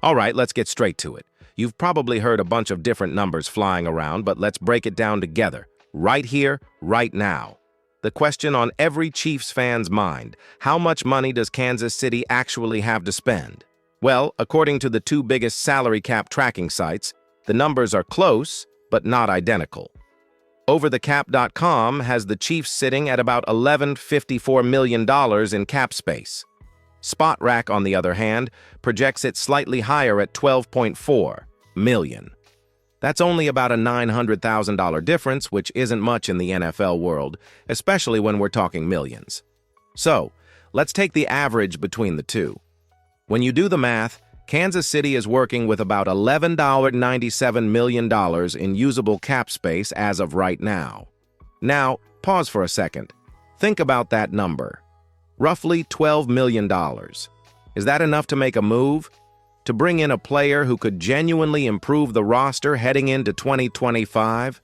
All right, let's get straight to it. You've probably heard a bunch of different numbers flying around, but let's break it down together, right here, right now. The question on every Chiefs fan's mind: how much money does Kansas City actually have to spend? Well, according to the two biggest salary cap tracking sites, the numbers are close, but not identical. Overthecap.com has the Chiefs sitting at about $11.54 million in cap space. SpotRack, on the other hand, projects it slightly higher at $12.4 million. That's only about a $900,000 difference, which isn't much in the NFL world, especially when we're talking millions. So, let's take the average between the two. When you do the math, Kansas City is working with about $11.97 million in usable cap space as of right now. Now, pause for a second. Think about that number. Roughly $12 million. Is that enough to make a move? To bring in a player who could genuinely improve the roster heading into 2025?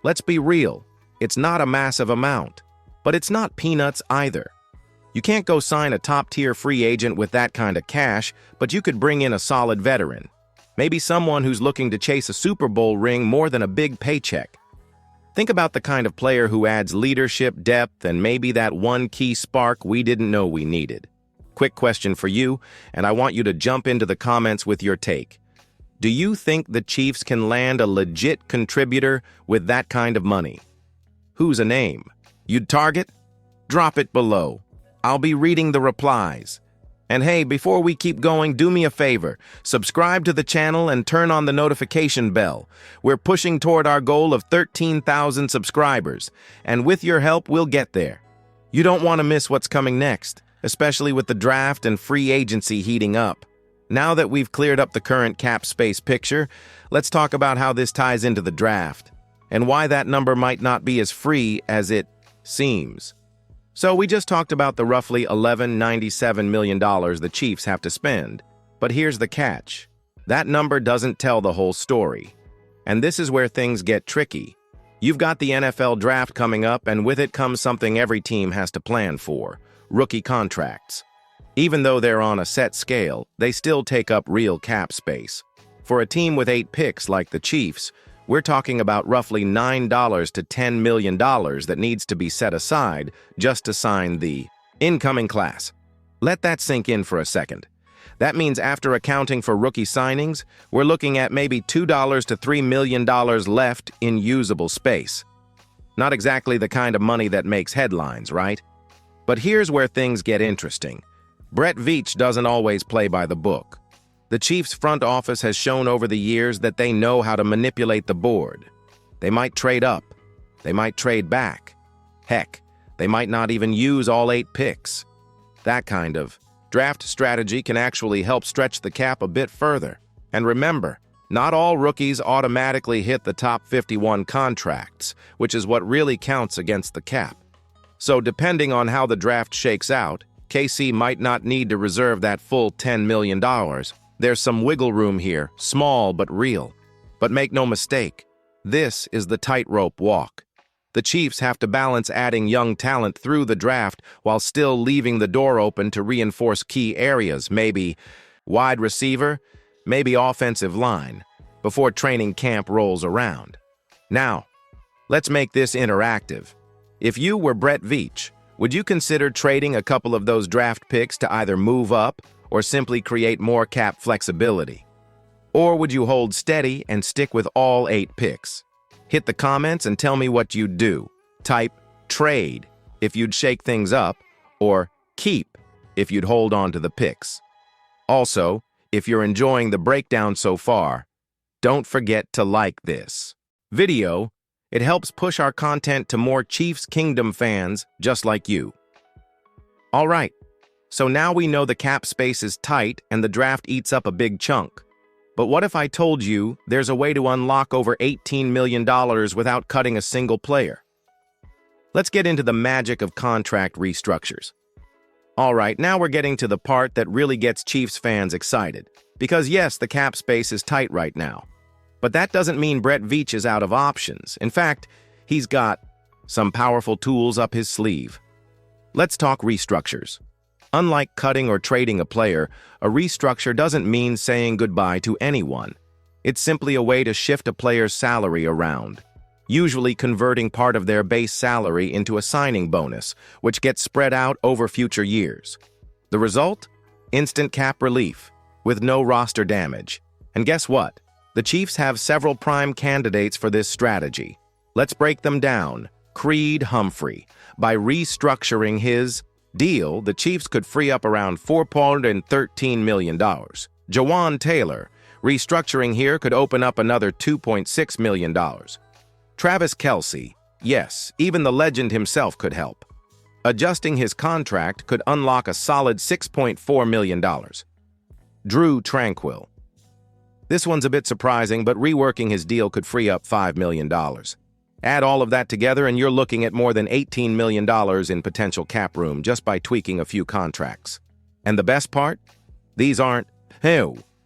Let's be real, it's not a massive amount, but it's not peanuts either. You can't go sign a top-tier free agent with that kind of cash, but you could bring in a solid veteran. Maybe someone who's looking to chase a Super Bowl ring more than a big paycheck. Think about the kind of player who adds leadership, depth, and maybe that one key spark we didn't know we needed. Quick question for you, and I want you to jump into the comments with your take. Do you think the Chiefs can land a legit contributor with that kind of money? Who's a name you'd target? Drop it below. I'll be reading the replies. And hey, before we keep going, do me a favor. Subscribe to the channel and turn on the notification bell. We're pushing toward our goal of 13,000 subscribers, and with your help, we'll get there. You don't want to miss what's coming next, especially with the draft and free agency heating up. Now that we've cleared up the current cap space picture, let's talk about how this ties into the draft, and why that number might not be as free as it seems. So we just talked about the roughly $11.97 million the Chiefs have to spend. But here's the catch. That number doesn't tell the whole story. And this is where things get tricky. You've got the NFL draft coming up, and with it comes something every team has to plan for: rookie contracts. Even though they're on a set scale, they still take up real cap space. For a team with 8 picks like the Chiefs, we're talking about roughly $9 to $10 million that needs to be set aside just to sign the incoming class. Let that sink in for a second. That means after accounting for rookie signings, we're looking at maybe $2 to $3 million left in usable space. Not exactly the kind of money that makes headlines, right? But here's where things get interesting. Brett Veach doesn't always play by the book. The Chiefs' front office has shown over the years that they know how to manipulate the board. They might trade up. They might trade back. Heck, they might not even use all 8 picks. That kind of draft strategy can actually help stretch the cap a bit further. And remember, not all rookies automatically hit the top 51 contracts, which is what really counts against the cap. So depending on how the draft shakes out, KC might not need to reserve that full $10 million. There's some wiggle room here, small but real. But make no mistake, this is the tightrope walk. The Chiefs have to balance adding young talent through the draft while still leaving the door open to reinforce key areas, maybe wide receiver, maybe offensive line, before training camp rolls around. Now, let's make this interactive. If you were Brett Veach, would you consider trading a couple of those draft picks to either move up or simply create more cap flexibility? Or would you hold steady and stick with all 8 picks? Hit the comments and tell me what you'd do. Type trade if you'd shake things up, or keep if you'd hold on to the picks. Also, if you're enjoying the breakdown so far, don't forget to like this video. It helps push our content to more Chiefs Kingdom fans just like you. All right. So now we know the cap space is tight and the draft eats up a big chunk. But what if I told you there's a way to unlock over $18 million without cutting a single player? Let's get into the magic of contract restructures. All right, now we're getting to the part that really gets Chiefs fans excited. Because yes, the cap space is tight right now. But that doesn't mean Brett Veach is out of options. In fact, he's got some powerful tools up his sleeve. Let's talk restructures. Unlike cutting or trading a player, a restructure doesn't mean saying goodbye to anyone. It's simply a way to shift a player's salary around, usually converting part of their base salary into a signing bonus, which gets spread out over future years. The result? Instant cap relief, with no roster damage. And guess what? The Chiefs have several prime candidates for this strategy. Let's break them down. Creed Humphrey. By restructuring his deal, the Chiefs could free up around $4.13 million. Jawan Taylor. Restructuring here could open up another $2.6 million. Travis Kelce. Yes, even the legend himself could help. Adjusting his contract could unlock a solid $6.4 million. Drew Tranquill. This one's a bit surprising, but reworking his deal could free up $5 million. Add all of that together and you're looking at more than $18 million in potential cap room just by tweaking a few contracts. And the best part? These aren't,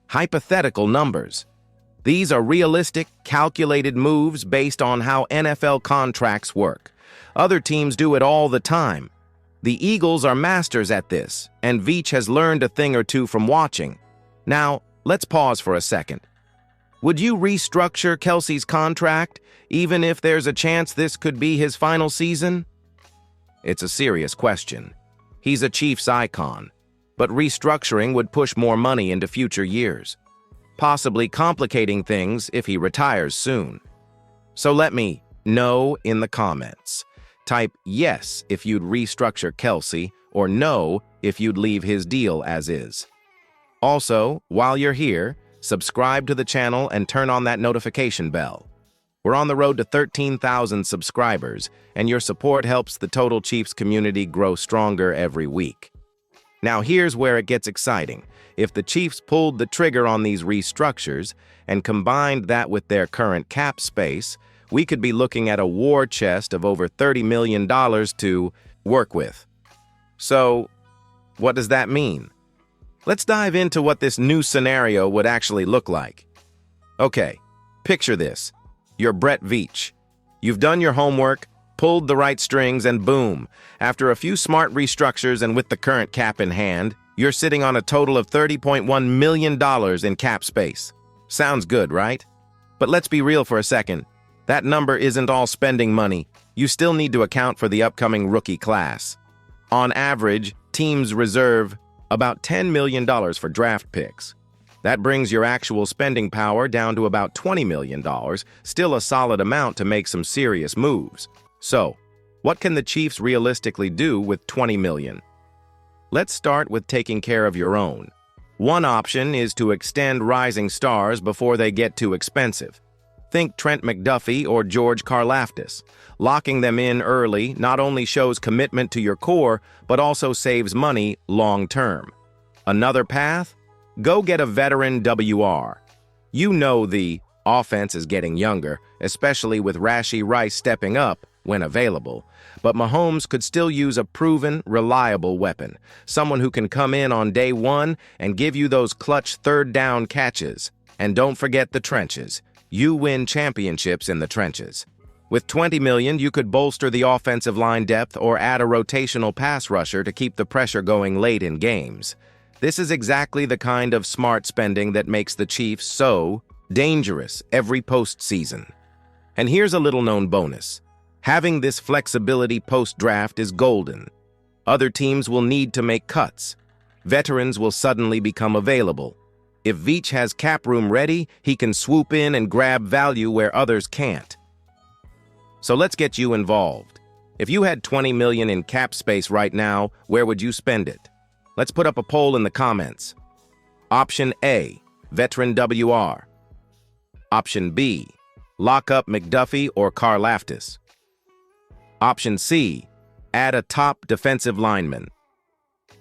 hypothetical numbers. These are realistic, calculated moves based on how NFL contracts work. Other teams do it all the time. The Eagles are masters at this, and Veach has learned a thing or two from watching. Now, let's pause for a second. Would you restructure KELCE'S contract, even if there's a chance this could be his final season? It's a serious question. He's a Chiefs icon, but restructuring would push more money into future years, possibly complicating things if he retires soon. So let me know in the comments. Type yes if you'd restructure KELCE, or no if you'd leave his deal as is. Also, while you're here, subscribe to the channel and turn on that notification bell. We're on the road to 13,000 subscribers, and your support helps the Total Chiefs community grow stronger every week. Now here's where it gets exciting. If the Chiefs pulled the trigger on these restructures and combined that with their current cap space, we could be looking at a war chest of over $30 million to work with. So, what does that mean? Let's dive into what this new scenario would actually look like. Okay, picture this. You're Brett Veach. You've done your homework, pulled the right strings, and boom, after a few smart restructures and with the current cap in hand, you're sitting on a total of $30.1 million in cap space. Sounds good, right? But let's be real for a second. That number isn't all spending money. You still need to account for the upcoming rookie class. On average, teams reserve about $10 million for draft picks. That brings your actual spending power down to about $20 million, still a solid amount to make some serious moves. So, what can the Chiefs realistically do with $20 million? Let's start with taking care of your own. One option is to extend rising stars before they get too expensive. Think Trent McDuffie or George Karlaftis. Locking them in early not only shows commitment to your core, but also saves money long-term. Another path? Go get a veteran WR. You know the offense is getting younger, especially with Rashee Rice stepping up when available. But Mahomes could still use a proven, reliable weapon. Someone who can come in on day one and give you those clutch third-down catches. And don't forget the trenches. You win championships in the trenches. With $20 million, you could bolster the offensive line depth or add a rotational pass rusher to keep the pressure going late in games. This is exactly the kind of smart spending that makes the Chiefs so dangerous every postseason. And here's a little-known bonus. Having this flexibility post-draft is golden. Other teams will need to make cuts. Veterans will suddenly become available. If Veach has cap room ready, he can swoop in and grab value where others can't. So let's get you involved. If you had $20 million in cap space right now, where would you spend it? Let's put up a poll in the comments. Option A, veteran WR. Option B, lock up McDuffie or Karlaftis. Option C, add a top defensive lineman.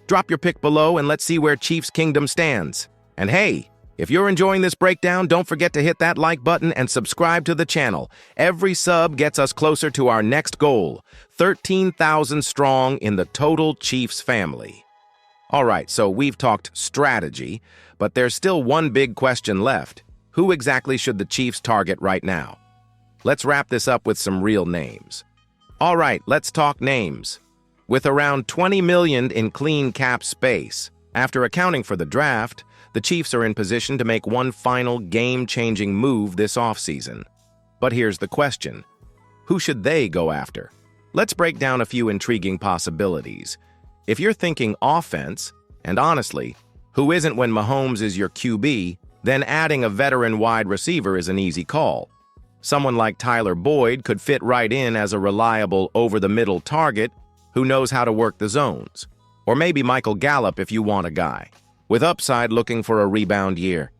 Drop your pick below and let's see where Chiefs Kingdom stands. And hey, if you're enjoying this breakdown, don't forget to hit that like button and subscribe to the channel. Every sub gets us closer to our next goal, 13,000 strong in the Total Chiefs family. All right, so we've talked strategy, but there's still one big question left. Who exactly should the Chiefs target right now? Let's wrap this up with some real names. All right, let's talk names. With around $20 million in clean cap space, after accounting for the draft, the Chiefs are in position to make one final game-changing move this offseason. But here's the question. Who should they go after? Let's break down a few intriguing possibilities. If you're thinking offense, and honestly, who isn't when Mahomes is your QB, then adding a veteran wide receiver is an easy call. Someone like Tyler Boyd could fit right in as a reliable over-the-middle target who knows how to work the zones. Or maybe Michael Gallup if you want a guy with upside looking for a rebound year.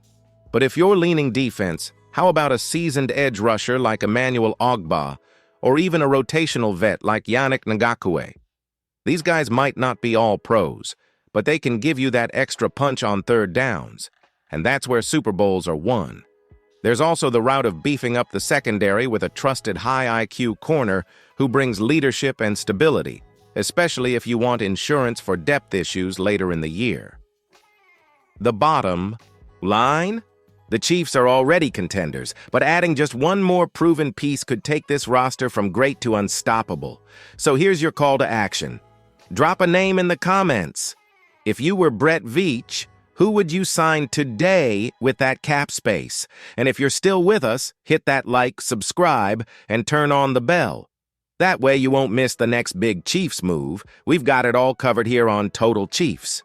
But if you're leaning defense, how about a seasoned edge rusher like Emmanuel Ogbah, or even a rotational vet like Yannick Ngakoue? These guys might not be all pros, but they can give you that extra punch on third downs, and that's where Super Bowls are won. There's also the route of beefing up the secondary with a trusted high IQ corner who brings leadership and stability, especially if you want insurance for depth issues later in the year. The bottom line? The Chiefs are already contenders, but adding just one more proven piece could take this roster from great to unstoppable. So here's your call to action. Drop a name in the comments. If you were Brett Veach, who would you sign today with that cap space? And if you're still with us, hit that like, subscribe, and turn on the bell. That way you won't miss the next big Chiefs move. We've got it all covered here on Total Chiefs.